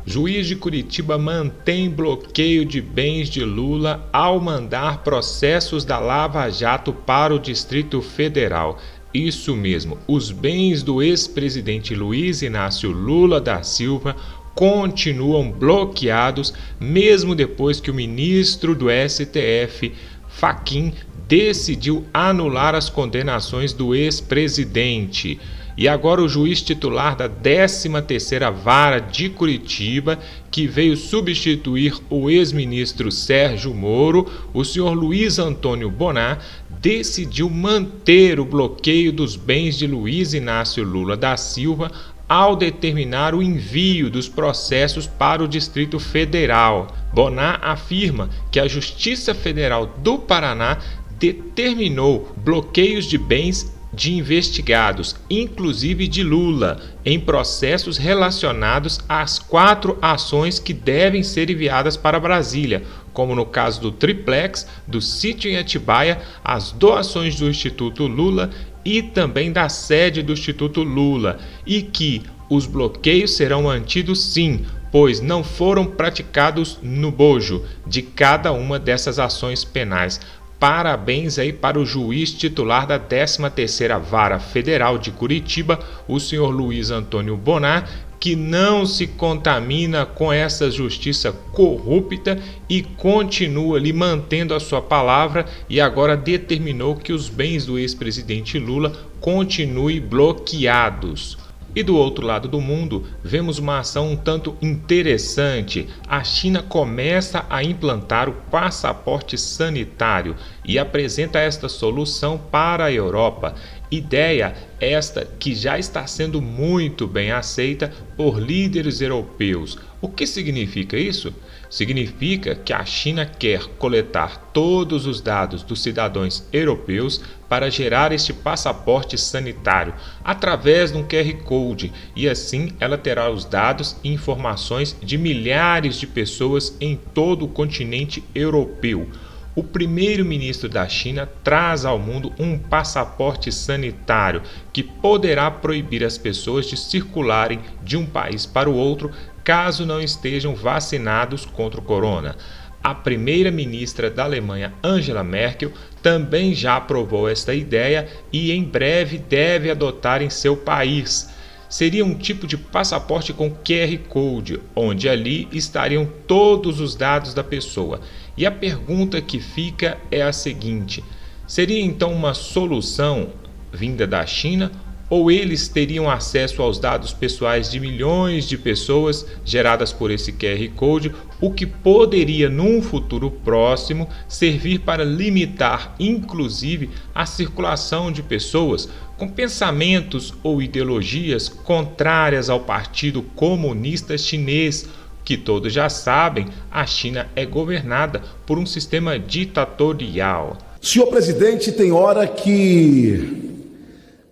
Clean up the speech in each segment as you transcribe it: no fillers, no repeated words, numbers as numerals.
Juiz de Curitiba mantém bloqueio de bens de Lula ao mandar processos da Lava Jato para o Distrito Federal. Isso mesmo, os bens do ex-presidente Luiz Inácio Lula da Silva continuam bloqueados, mesmo depois que o ministro do STF, Fachin, decidiu anular as condenações do ex-presidente. E agora o juiz titular da 13ª Vara de Curitiba, que veio substituir o ex-ministro Sérgio Moro, o senhor Luiz Antônio Bonar, decidiu manter o bloqueio dos bens de Luiz Inácio Lula da Silva ao determinar o envio dos processos para o Distrito Federal. Bonar afirma que a Justiça Federal do Paraná determinou bloqueios de bens de investigados, inclusive de Lula, em processos relacionados às 4 ações que devem ser enviadas para Brasília, como no caso do triplex, do sítio em Atibaia, as doações do Instituto Lula e também da sede do Instituto Lula, e que os bloqueios serão mantidos sim, pois não foram praticados no bojo de cada uma dessas ações penais. Parabéns aí para o juiz titular da 13ª Vara Federal de Curitiba, o senhor Luiz Antônio Bonar, que não se contamina com essa justiça corrupta e continua ali mantendo a sua palavra e agora determinou que os bens do ex-presidente Lula continuem bloqueados. E do outro lado do mundo, vemos uma ação um tanto interessante. A China começa a implantar o passaporte sanitário e apresenta esta solução para a Europa. Ideia esta que já está sendo muito bem aceita por líderes europeus. O que significa isso? Significa que a China quer coletar todos os dados dos cidadãos europeus para gerar este passaporte sanitário através de um QR Code, e assim ela terá os dados e informações de milhares de pessoas em todo o continente europeu. O primeiro-ministro da China traz ao mundo um passaporte sanitário que poderá proibir as pessoas de circularem de um país para o outro caso não estejam vacinados contra o corona. A primeira-ministra da Alemanha, Angela Merkel, também já aprovou esta ideia e em breve deve adotar em seu país. Seria um tipo de passaporte com QR Code, onde ali estariam todos os dados da pessoa. E a pergunta que fica é a seguinte: seria então uma solução vinda da China ou eles teriam acesso aos dados pessoais de milhões de pessoas geradas por esse QR Code, o que poderia, num futuro próximo, servir para limitar, inclusive, a circulação de pessoas com pensamentos ou ideologias contrárias ao Partido Comunista Chinês, que todos já sabem, a China é governada por um sistema ditatorial. Senhor presidente, tem hora que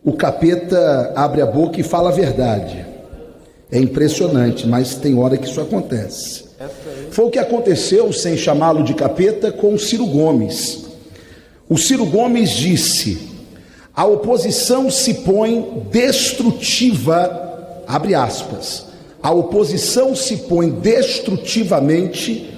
o capeta abre a boca e fala a verdade. É impressionante, mas tem hora que isso acontece. Foi o que aconteceu, sem chamá-lo de capeta, com o Ciro Gomes. O Ciro Gomes disse: a oposição se põe destrutiva, abre aspas, a oposição se põe destrutivamente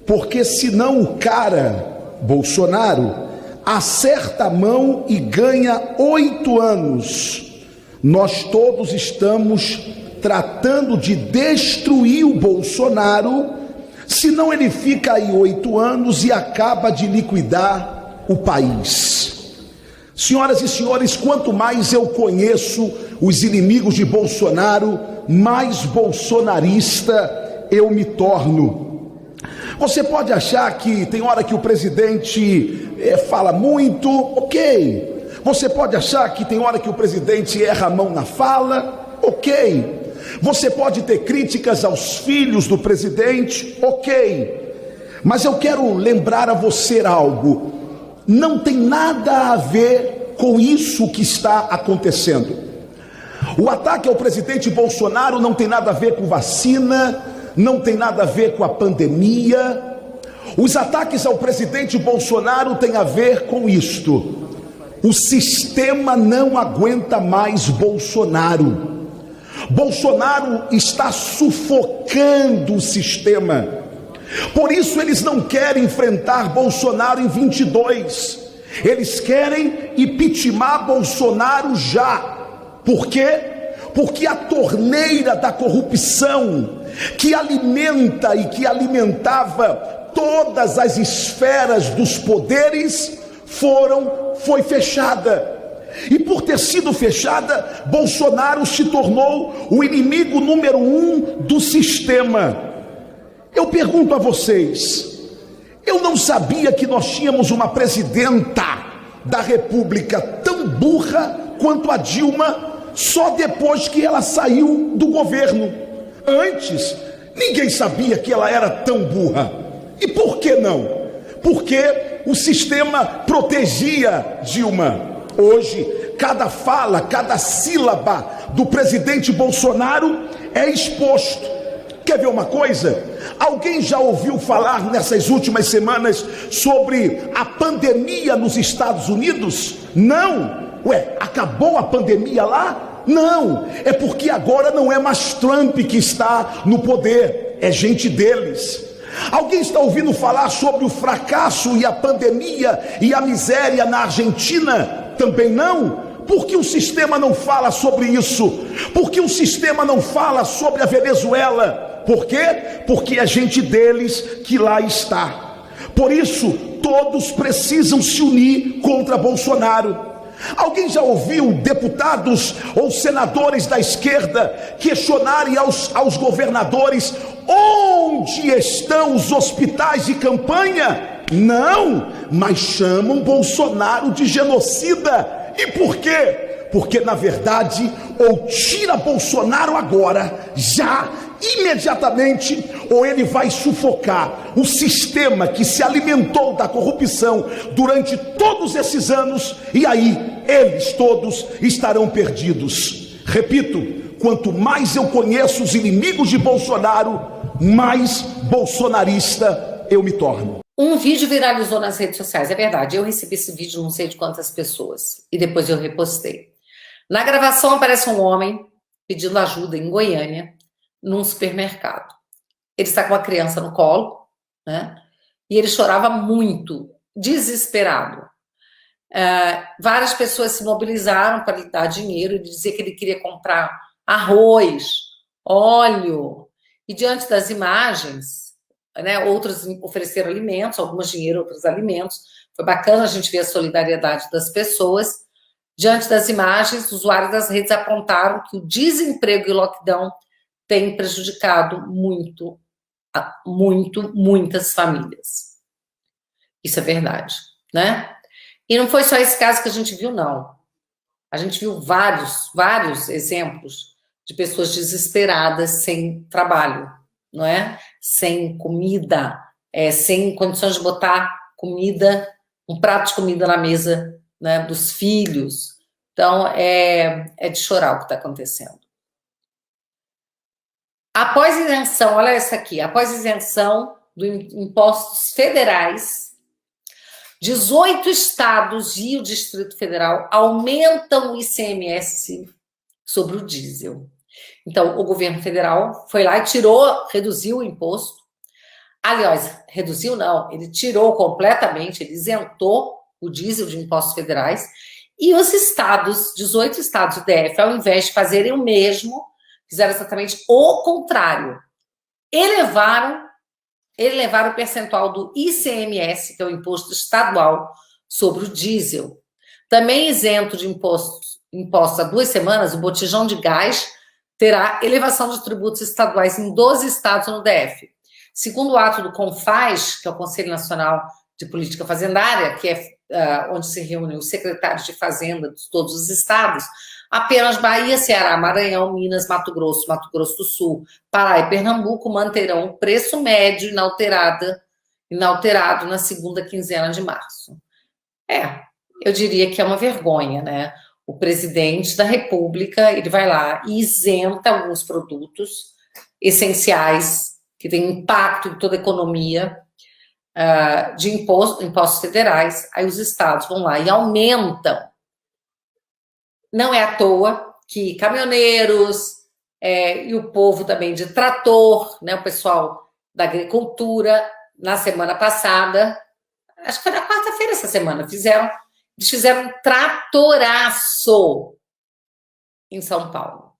porque senão o cara, Bolsonaro, acerta a mão e ganha 8 anos. Nós todos estamos tratando de destruir o Bolsonaro, senão ele fica aí 8 anos e acaba de liquidar o país. Senhoras e senhores, quanto mais eu conheço os inimigos de Bolsonaro, mais bolsonarista eu me torno. Você pode achar que tem hora que o presidente fala muito, ok. Você pode achar que tem hora que o presidente erra a mão na fala, ok. Você pode ter críticas aos filhos do presidente, ok. Mas eu quero lembrar a você algo. Não tem nada a ver com isso que está acontecendo. O ataque ao presidente Bolsonaro não tem nada a ver com vacina, não tem nada a ver com a pandemia. Os ataques ao presidente Bolsonaro têm a ver com isto: o sistema não aguenta mais Bolsonaro. Bolsonaro está sufocando o sistema. Por isso eles não querem enfrentar Bolsonaro em 22. Eles querem impeachment Bolsonaro já. Por quê? Porque a torneira da corrupção que alimenta e que alimentava todas as esferas dos poderes foi fechada. E por ter sido fechada, Bolsonaro se tornou o inimigo número 1 do sistema. Eu pergunto a vocês, eu não sabia que nós tínhamos uma presidenta da República tão burra quanto a Dilma, só depois que ela saiu do governo. Antes, ninguém sabia que ela era tão burra. E por que não? Porque o sistema protegia Dilma. Hoje, cada fala, cada sílaba do presidente Bolsonaro é exposto. Quer ver uma coisa? Alguém já ouviu falar nessas últimas semanas sobre a pandemia nos Estados Unidos? Não. Ué, acabou a pandemia lá? Não. É porque agora não é mais Trump que está no poder, é gente deles. Alguém está ouvindo falar sobre o fracasso e a pandemia e a miséria na Argentina? Também não. Por que o sistema não fala sobre isso? Por que o sistema não fala sobre a Venezuela? Por quê? Porque é gente deles que lá está. Por isso, todos precisam se unir contra Bolsonaro. Alguém já ouviu deputados ou senadores da esquerda questionarem aos governadores onde estão os hospitais de campanha? Não, mas chamam Bolsonaro de genocida. E por quê? Porque na verdade, ou tira Bolsonaro agora, já, imediatamente, ou ele vai sufocar o sistema que se alimentou da corrupção durante todos esses anos, e aí eles todos estarão perdidos. Repito, quanto mais eu conheço os inimigos de Bolsonaro, mais bolsonarista eu me torno. Um vídeo viralizou nas redes sociais, é verdade, eu recebi esse vídeo não sei de quantas pessoas, e depois eu repostei. Na gravação aparece um homem pedindo ajuda em Goiânia, num supermercado. Ele está com uma criança no colo, né? E ele chorava muito, desesperado. Várias pessoas se mobilizaram para lhe dar dinheiro e dizer que ele queria comprar arroz, óleo. E diante das imagens, né, outros ofereceram alimentos, algumas dinheiro, outros alimentos. Foi bacana a gente ver a solidariedade das pessoas. Diante das imagens, os usuários das redes apontaram que o desemprego e o lockdown têm prejudicado muitas famílias. Isso é verdade, né? E não foi só esse caso que a gente viu, não. A gente viu vários exemplos de pessoas desesperadas sem trabalho, não é? Sem comida, sem condições de botar comida, um prato de comida na mesa, né, dos filhos. Então, é de chorar o que está acontecendo. Após isenção, olha essa aqui, após isenção dos impostos federais, 18 estados e o Distrito Federal aumentam o ICMS sobre o diesel. Então, o governo federal foi lá e reduziu o imposto. Aliás, reduziu não, ele tirou completamente, ele isentou o diesel de impostos federais. E os estados, 18 estados do DF, ao invés de fazerem o mesmo, fizeram exatamente o contrário. Elevaram o percentual do ICMS, que é o imposto estadual, sobre o diesel. Também isento de imposto há 2 semanas, o botijão de gás terá elevação de tributos estaduais em 12 estados no DF. Segundo o ato do CONFAZ, que é o Conselho Nacional de Política Fazendária, que é onde se reúnem os secretários de Fazenda de todos os estados, apenas Bahia, Ceará, Maranhão, Minas, Mato Grosso do Sul, Pará e Pernambuco manterão o preço médio inalterado na segunda quinzena de março. Eu diria que é uma vergonha, né? O presidente da República, ele vai lá e isenta alguns produtos essenciais que têm impacto em toda a economia, de impostos federais, aí os estados vão lá e aumentam. Não é à toa que caminhoneiros, e o povo também de trator, né? O pessoal da agricultura, na semana passada, acho que foi na quarta-feira essa semana, eles fizeram um tratoraço em São Paulo.